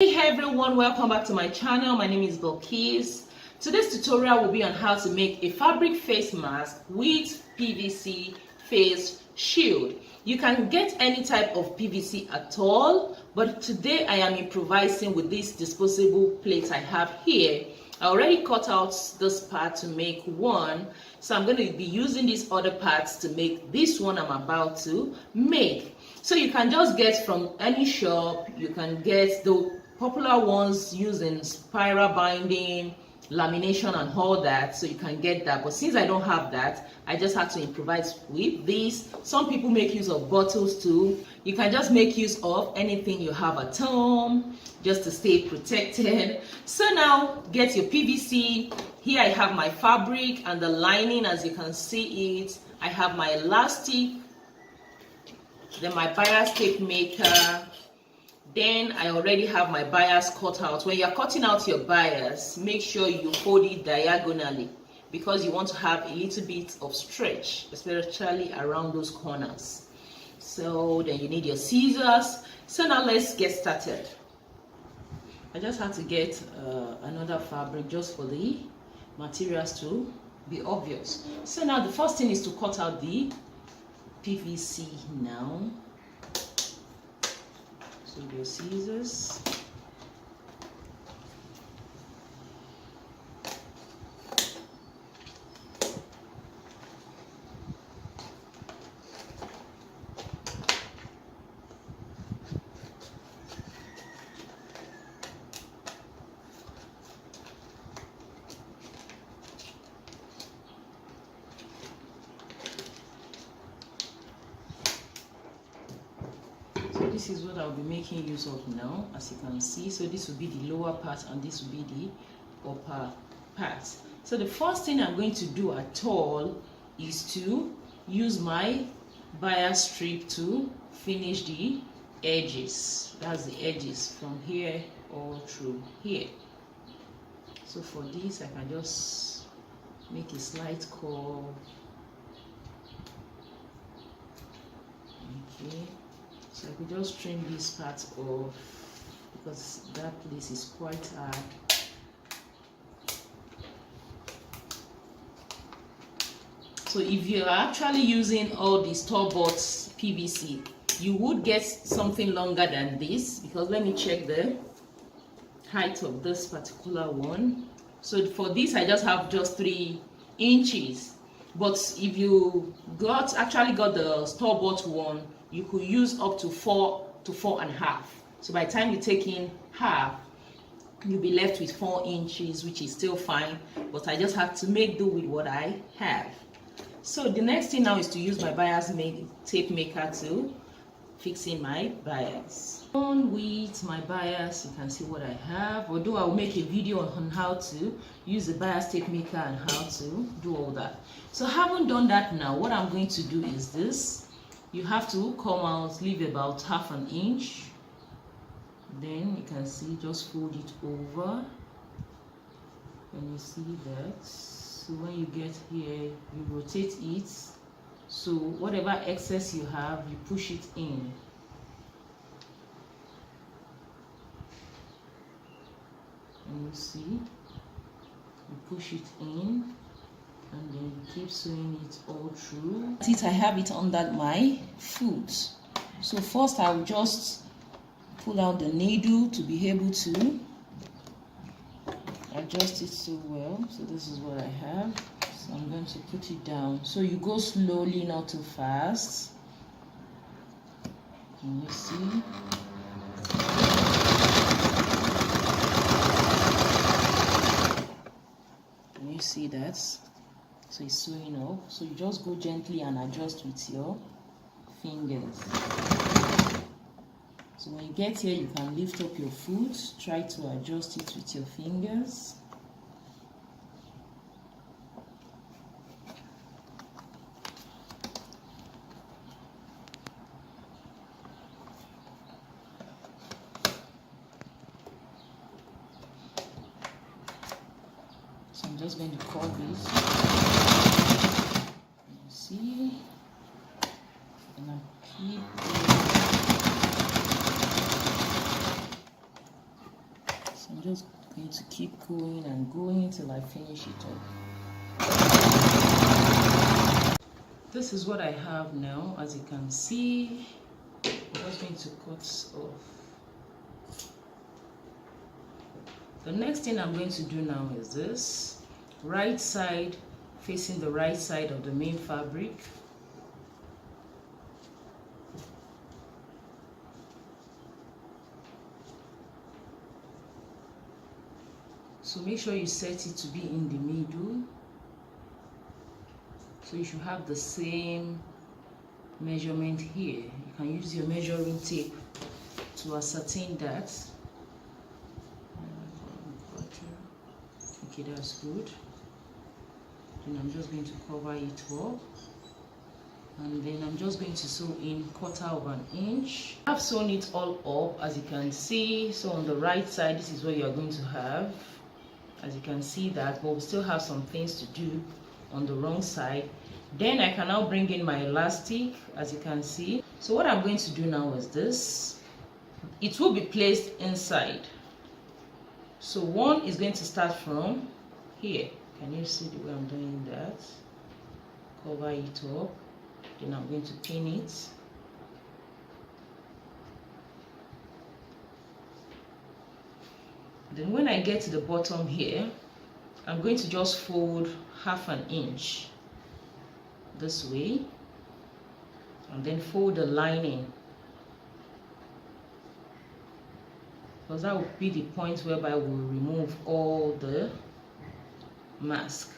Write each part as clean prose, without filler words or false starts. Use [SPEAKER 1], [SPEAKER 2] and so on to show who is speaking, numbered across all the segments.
[SPEAKER 1] Hey everyone, welcome back to my channel. My name is Bilikis. Today's tutorial will be on how to make a fabric face mask with PVC face shield. You can get any type of PVC at all, but today I am improvising with this disposable plate I have here. I already cut out this part to make one, so I'm going to be using these other parts to make this one I'm about to make. So you can just get from any shop. You can get the popular ones using spiral binding, lamination and all that, so you can get that. But since I don't have that, I just had to improvise with this. Some people make use of bottles too. You can just make use of anything you have at home just to stay protected. So now get your PVC. Here I have my fabric and the lining, as you can see it. I have my elastic, then my bias tape maker. Then I already have my bias cut out. When you're cutting out your bias, make sure you fold it diagonally because you want to have a little bit of stretch, especially around those corners. So then you need your scissors. So now let's get started. I just had to get another fabric just for the materials to be obvious. So now the first thing is to cut out the PVC now. With your scissors. This is what I'll be making use of now, as you can see. So this will be the lower part and this will be the upper part. So the first thing I'm going to do at all is to use my bias strip to finish the edges. That's the edges from here all through here. So for this I can just make a slight curve. Okay. So I could just trim this part off because that place is quite hard. So if you are actually using all the store-bought PVC, you would get something longer than this, because let me check the height of this particular one. So for this I just have just 3 inches, but if you actually got the store-bought one, you could use up to 4 to 4.5. So by the time you take in half, you'll be left with 4 inches, which is still fine, but I just have to make do with what I have. So the next thing now is to use my bias tape maker to fix in my bias. On with my bias, you can see what I have, although I'll make a video on how to use the bias tape maker and how to do all that. So having done that, now what I'm going to do is this. You have to come out, leave about ½ inch. Then you can see, just fold it over. And you see that. So when you get here, you rotate it. So whatever excess you have, you push it in. And you see, you push it in. And then you keep sewing it all through. I have it under my foot. So first I will just pull out the needle to be able to adjust it so well. So this is what I have. So I'm going to put it down. So you go slowly, not too fast. Can you see? Can you see that? So it's sewing up. So you just go gently and adjust with your fingers. So when you get here, you can lift up your foot. Try to adjust it with your fingers. So I'm just going to curve this. See, and I keep So I'm just going to keep going and going till I finish it off. This is what I have now. As you can see, I'm just going to cut off. The next thing I'm going to do now is this. Right side facing the right side of the main fabric. So make sure you set it to be in the middle. So you should have the same measurement here. You can use your measuring tape to ascertain that. Okay, that's good. Then I'm just going to cover it up. And then I'm just going to sew in 1/4 of an inch. I've sewn it all up, as you can see. So on the right side, this is what you are going to have. As you can see that, but we still have some things to do on the wrong side. Then I can now bring in my elastic, as you can see. So what I'm going to do now is this. It will be placed inside. So one is going to start from here. Can you see the way I'm doing that? Cover it up. Then I'm going to pin it. Then when I get to the bottom here, I'm going to just fold 1/2 an inch this way, and then fold the lining, because that will be the point whereby we'll remove all the mask.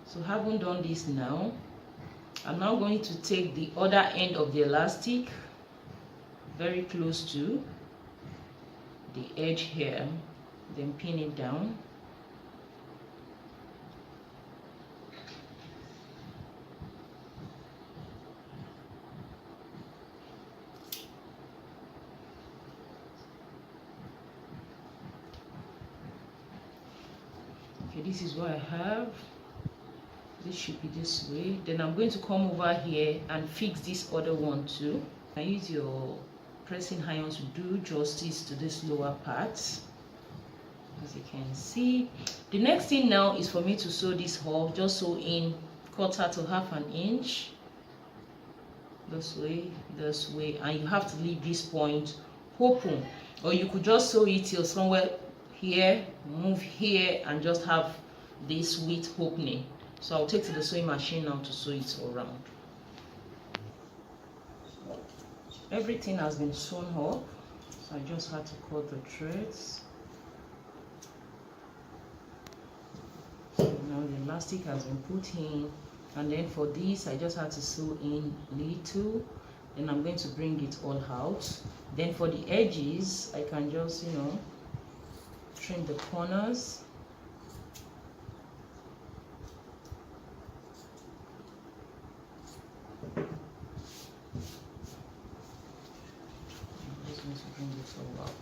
[SPEAKER 1] So having done this now, I'm now going to take the other end of the elastic very close to the edge here, then pin it down. Okay, this is what I have. This should be this way. Then I'm going to come over here and fix this other one too. I use your pressing iron to do justice to this lower part. As you can see, the next thing now is for me to sew this hole. Just sew in 1/4 to 1/2 an inch, this way, and you have to leave this point open, or you could just sew it till somewhere here, move here, and just have this width opening. So I'll take to the sewing machine now to sew it around. Everything has been sewn up, so I just had to cut the threads. Now the elastic has been put in, and then for this I just had to sew in little. Then I'm going to bring it all out. Then for the edges, I can just, trim the corners. I'm just going to bring it all out.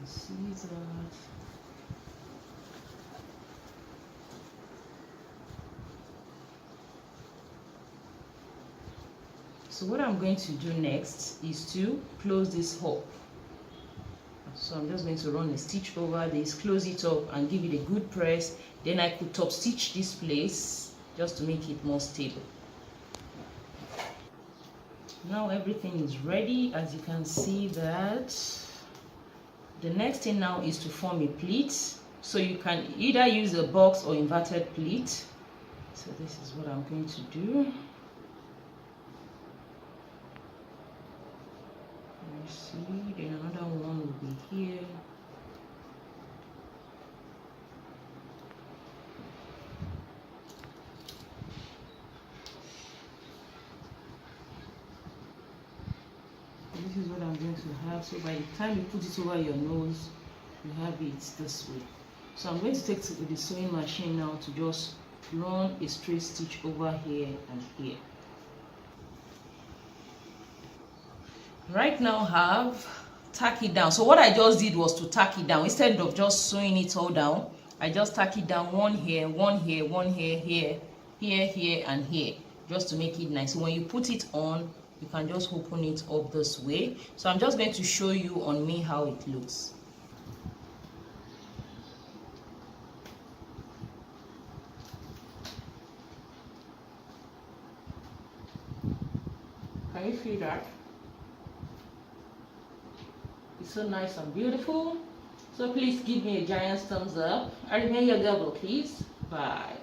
[SPEAKER 1] See that. So what I'm going to do next is to close this up. So I'm just going to run a stitch over this, close it up, and give it a good press. Then I could top stitch this place just to make it more stable. Now everything is ready, as you can see that. The next thing now is to form a pleat. So you can either use a box or inverted pleat. So this is what I'm going to do. You see, then another one will be here. This is what I'm going to have. So by the time you put it over your nose, you have it this way. So I'm going to take to the sewing machine now to just run a straight stitch over here and here. Right now have tack it down. So what I just did was to tack it down. Instead of just sewing it all down, I just tack it down one here, one here, one here, here, here, and here, just to make it nice. So when you put it on, you can just open it up this way. So I'm just going to show you on me how it looks. Can you feel that? It's so nice and beautiful. So please give me a giant thumbs up. I remain your girl, please. Bye.